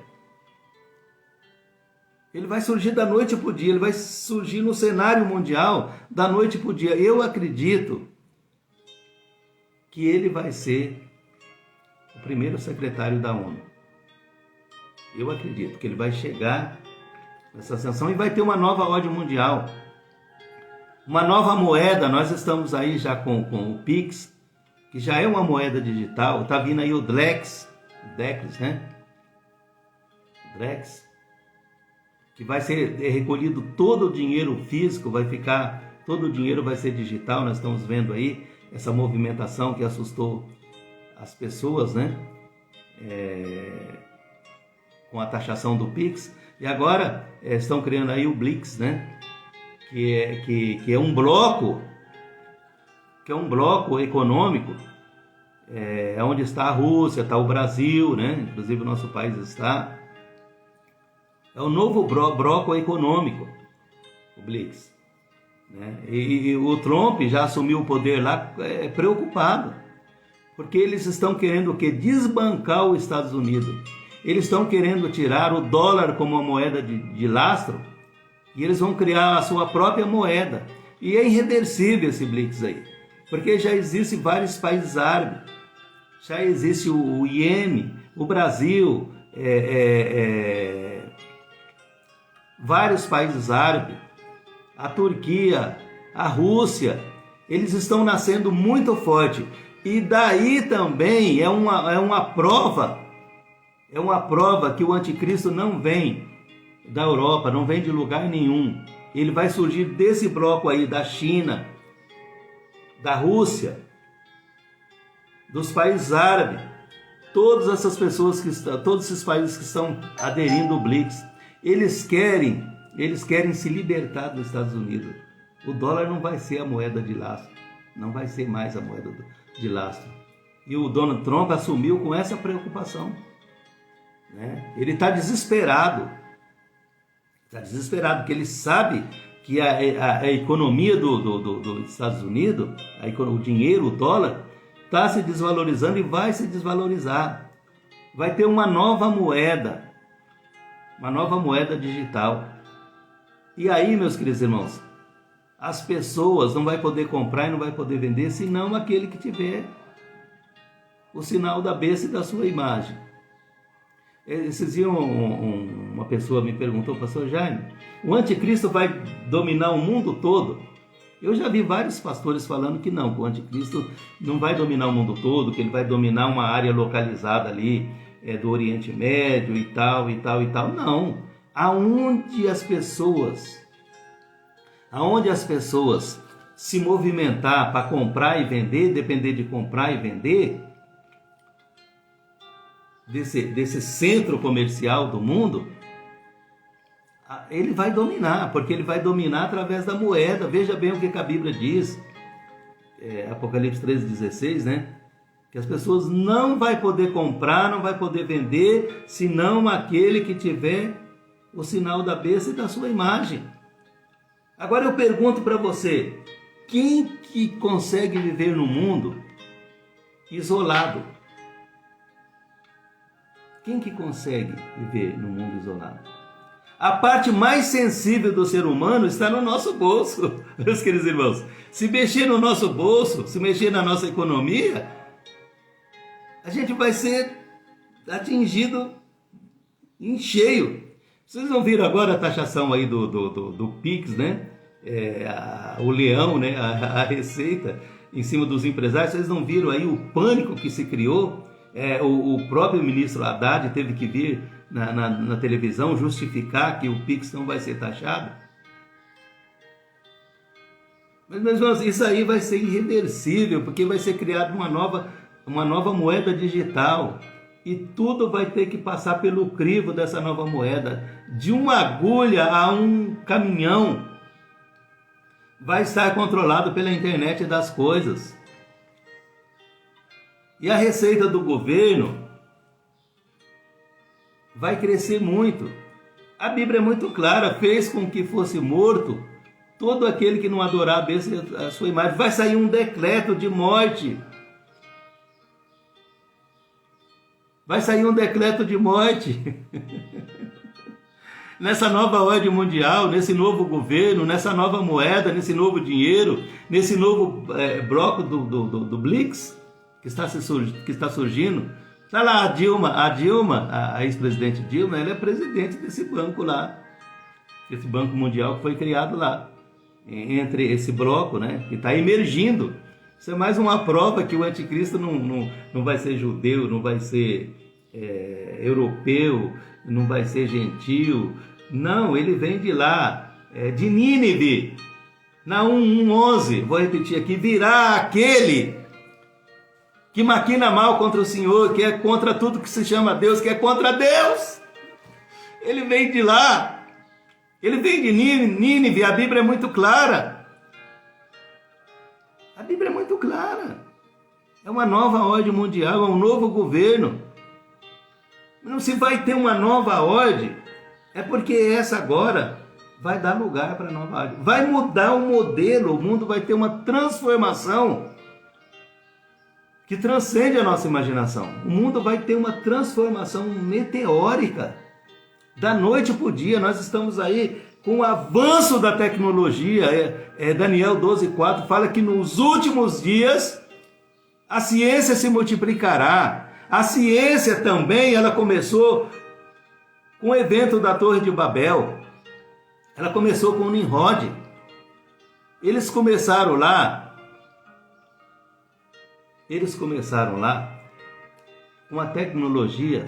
Ele vai surgir da noite para o dia, ele vai surgir no cenário mundial da noite para o dia. Eu acredito que ele vai ser o primeiro secretário da ONU. Eu acredito que ele vai chegar nessa ascensão e vai ter uma nova ordem mundial. Uma nova moeda. Nós estamos aí já com o Pix, que já é uma moeda digital. Está vindo aí o Drex, né? Drex, que vai ser recolhido todo o dinheiro físico, todo o dinheiro vai ser digital. Nós estamos vendo aí essa movimentação que assustou as pessoas, né? Com a taxação do Pix. E agora estão criando aí o Blix, né? Que é um bloco, econômico, onde está a Rússia, está o Brasil, né? Inclusive o nosso país está. É o novo bloco econômico, o Blix. Né? E o Trump já assumiu o poder lá preocupado, porque eles estão querendo o quê? Desbancar os Estados Unidos. Eles estão querendo tirar o dólar como uma moeda de lastro, e eles vão criar a sua própria moeda. E é irreversível esse Blix aí, porque já existem vários países árabes, já existe o Iêmen, o Brasil, vários países árabes, a Turquia, a Rússia, eles estão nascendo muito forte. E daí também é uma prova que o anticristo não vem da Europa, não vem de lugar nenhum. Ele vai surgir desse bloco aí, da China, da Rússia, dos países árabes, todas essas pessoas todos esses países que estão aderindo ao Blix, eles querem se libertar dos Estados Unidos. O dólar não vai ser a moeda de lastro, não vai ser mais a moeda de lastro. E o Donald Trump assumiu com essa preocupação, né? Ele está desesperado, porque ele sabe que a economia dos Estados Unidos, o dinheiro, o dólar, está se desvalorizando e vai se desvalorizar. Vai ter uma nova moeda digital. E aí, meus queridos irmãos, as pessoas não vão poder comprar e não vão poder vender, senão aquele que tiver o sinal da besta e da sua imagem. Esses dias uma pessoa me perguntou, pastor Jaime, o anticristo vai dominar o mundo todo? Eu já vi vários pastores falando que não, que o anticristo não vai dominar o mundo todo, que ele vai dominar uma área localizada ali, do Oriente Médio e tal. Não. Aonde as pessoas se movimentar para comprar e vender, depender de comprar e vender, desse centro comercial do mundo, ele vai dominar, porque ele vai dominar através da moeda. Veja bem o que a Bíblia diz, Apocalipse 13,16, né? Que as pessoas não vão poder comprar, não vai poder vender, senão aquele que tiver o sinal da besta e da sua imagem. Agora eu pergunto para você, quem que consegue viver no mundo isolado? Quem que consegue viver no mundo isolado? A parte mais sensível do ser humano está no nosso bolso, meus queridos irmãos. Se mexer no nosso bolso, se mexer na nossa economia, a gente vai ser atingido em cheio. Vocês não viram agora a taxação aí do Pix, né? O leão, né? A receita em cima dos empresários. Vocês não viram aí o pânico que se criou? O próprio ministro Haddad teve que vir na televisão justificar que o Pix não vai ser taxado. Mas, meus irmãos, isso aí vai ser irreversível, porque vai ser criada uma nova moeda digital. E tudo vai ter que passar pelo crivo dessa nova moeda. De uma agulha a um caminhão, vai estar controlado pela internet das coisas. E a receita do governo vai crescer muito. A Bíblia é muito clara, fez com que fosse morto todo aquele que não adorar a besta, a sua imagem. Vai sair um decreto de morte. Vai sair um decreto de morte. Nessa nova ordem mundial, nesse novo governo, nessa nova moeda, nesse novo dinheiro, nesse novo bloco do BRICS que está surgindo. Está lá a Dilma, a ex-presidente Dilma, ela é presidente desse banco lá, esse banco mundial que foi criado lá, entre esse bloco, né, que está emergindo. Isso é mais uma prova que o anticristo não vai ser judeu, não vai ser europeu, não vai ser gentil. Não, ele vem de lá, de Nínive. Naum 1:11, vou repetir aqui: virá aquele que maquina mal contra o Senhor, que é contra tudo que se chama Deus, que é contra Deus. Ele vem de lá, ele vem de Nínive. A Bíblia é muito clara. A Bíblia é muito clara. É uma nova ordem mundial, é um novo governo. Não se vai ter uma nova ordem, é porque essa agora vai dar lugar para a nova ordem. Vai mudar o modelo, o mundo vai ter uma transformação que transcende a nossa imaginação. O mundo vai ter uma transformação meteórica. Da noite para o dia, nós estamos aí com o avanço da tecnologia. Daniel 12:4 fala que nos últimos dias a ciência se multiplicará. A ciência também, ela começou com o evento da Torre de Babel. Ela começou com o Nimrod. Eles começaram lá com a tecnologia,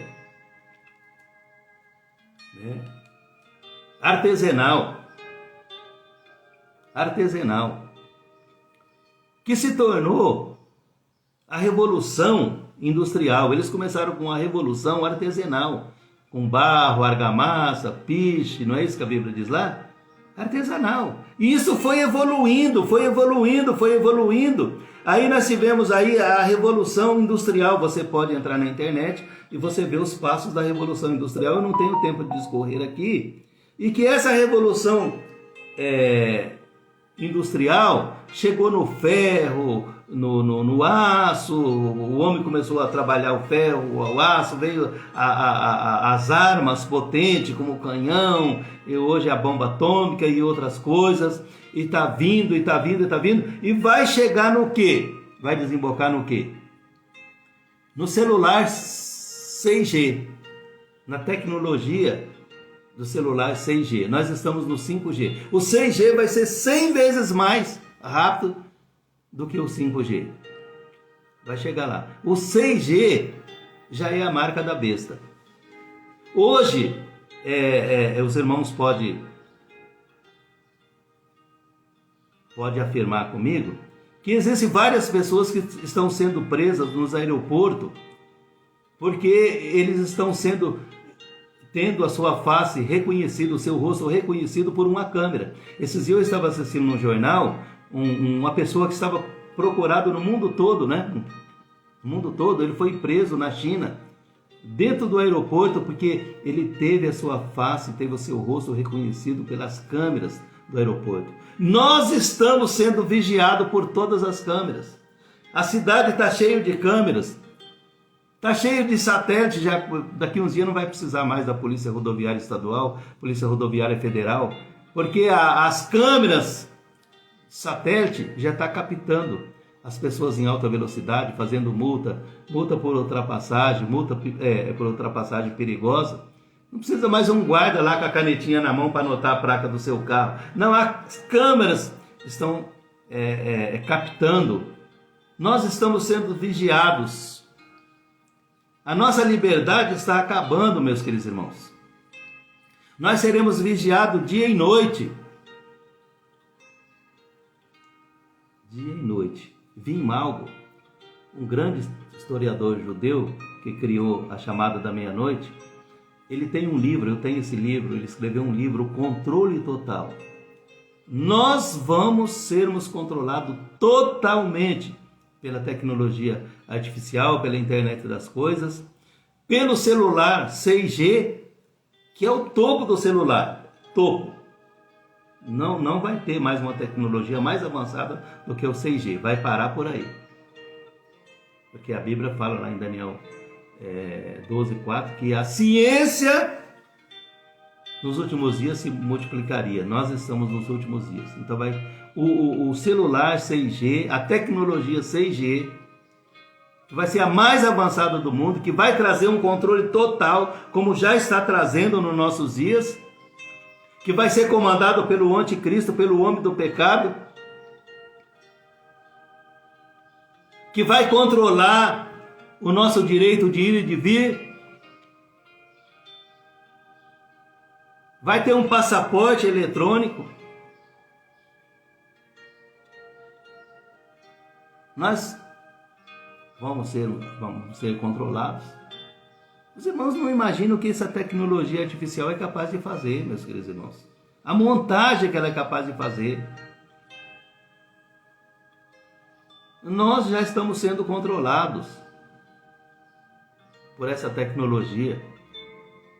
né, artesanal, que se tornou a revolução industrial. Eles começaram com a revolução artesanal, com barro, argamassa, piche, não é isso que a Bíblia diz lá? Artesanal. E isso foi evoluindo. Aí nós tivemos aí a Revolução Industrial. Você pode entrar na internet e você vê os passos da Revolução Industrial. Eu não tenho tempo de discorrer aqui. E que essa Revolução Industrial chegou no ferro, no aço. O homem começou a trabalhar o ferro, o aço, veio as armas potentes como o canhão, e hoje a bomba atômica e outras coisas, e está vindo, e vai chegar no quê? Vai desembocar no quê? No celular 6G, na tecnologia do celular 6G. Nós estamos no 5G. O 6G vai ser 100 vezes mais rápido do que o 5G. Vai chegar lá. O 6G já é a marca da besta. Hoje, os irmãos podem afirmar comigo que existem várias pessoas que estão sendo presas nos aeroportos porque eles estão tendo a sua face reconhecida, o seu rosto reconhecido por uma câmera. Esses dias eu estava assistindo no jornal uma pessoa que estava procurada no mundo todo, né? No mundo todo. Ele foi preso na China, dentro do aeroporto, porque ele teve a sua face, teve o seu rosto reconhecido pelas câmeras do aeroporto. Nós estamos sendo vigiados por todas as câmeras. A cidade está cheia de câmeras, está cheio de satélites. Já daqui uns dias não vai precisar mais da Polícia Rodoviária Estadual, Polícia Rodoviária Federal, porque as câmeras satélite já está captando as pessoas em alta velocidade, fazendo multa por ultrapassagem, por ultrapassagem perigosa. Não precisa mais um guarda lá com a canetinha na mão para anotar a placa do seu carro. Não, as câmeras estão captando. Nós estamos sendo vigiados. A nossa liberdade está acabando, meus queridos irmãos. Nós seremos vigiados dia e noite. Dia e noite. Vim Malgo, um grande historiador judeu que criou a chamada da meia-noite, ele tem um livro, eu tenho esse livro, ele escreveu um livro, O Controle Total. Nós vamos sermos controlados totalmente pela tecnologia artificial, pela internet das coisas, pelo celular 6G, que é o topo do celular, topo. Não vai ter mais uma tecnologia mais avançada do que o 6G, vai parar por aí. Porque a Bíblia fala lá em Daniel 12:4 que a ciência nos últimos dias se multiplicaria. Nós estamos nos últimos dias. Então o celular 6G, a tecnologia 6G, que vai ser a mais avançada do mundo, que vai trazer um controle total, como já está trazendo nos nossos dias, que vai ser comandado pelo anticristo, pelo homem do pecado, que vai controlar o nosso direito de ir e de vir, vai ter um passaporte eletrônico. Nós vamos ser controlados. Os irmãos não imaginam o que essa tecnologia artificial é capaz de fazer, meus queridos irmãos. A montagem que ela é capaz de fazer. Nós já estamos sendo controlados por essa tecnologia.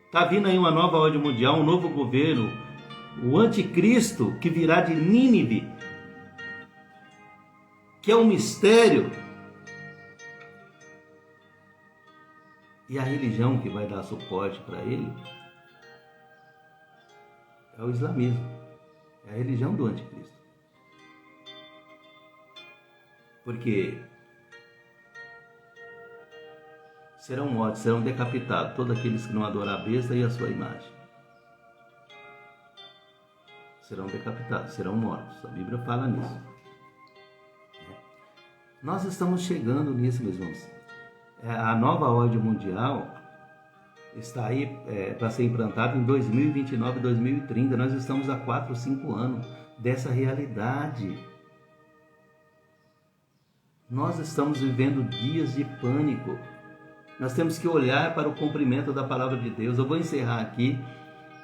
Está vindo aí uma nova ordem mundial, um novo governo, o anticristo que virá de Nínive, que é um mistério. E a religião que vai dar suporte para ele é o islamismo, é a religião do anticristo. Porque serão mortos, serão decapitados todos aqueles que não adorar a besta e a sua imagem. Serão decapitados, serão mortos. A Bíblia fala nisso. Nós estamos chegando nisso, meus irmãos. A nova ordem mundial está aí para ser implantada em 2029, 2030. Nós estamos há 4, 5 anos dessa realidade. Nós estamos vivendo dias de pânico. Nós temos que olhar para o cumprimento da palavra de Deus. Eu vou encerrar aqui,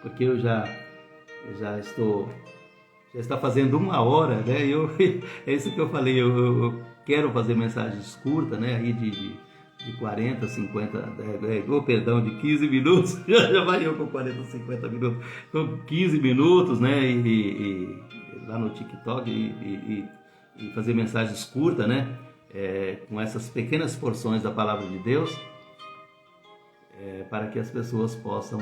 porque eu já está fazendo 1 hora, né? É isso que eu falei, eu quero fazer mensagens curtas, né? Aí de 40, 50, de 15 minutos, já variou com 40, 50 minutos, com 15 minutos, né? E lá no TikTok e fazer mensagens curtas, né? Com essas pequenas porções da palavra de Deus, para que as pessoas possam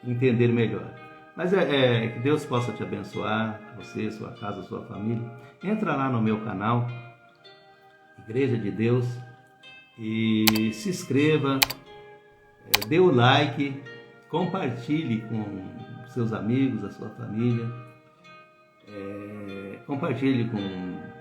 entender melhor. Mas que Deus possa te abençoar, você, sua casa, sua família. Entra lá no meu canal, Igreja de Deus, e se inscreva, dê o like, compartilhe com seus amigos, a sua família, compartilhe com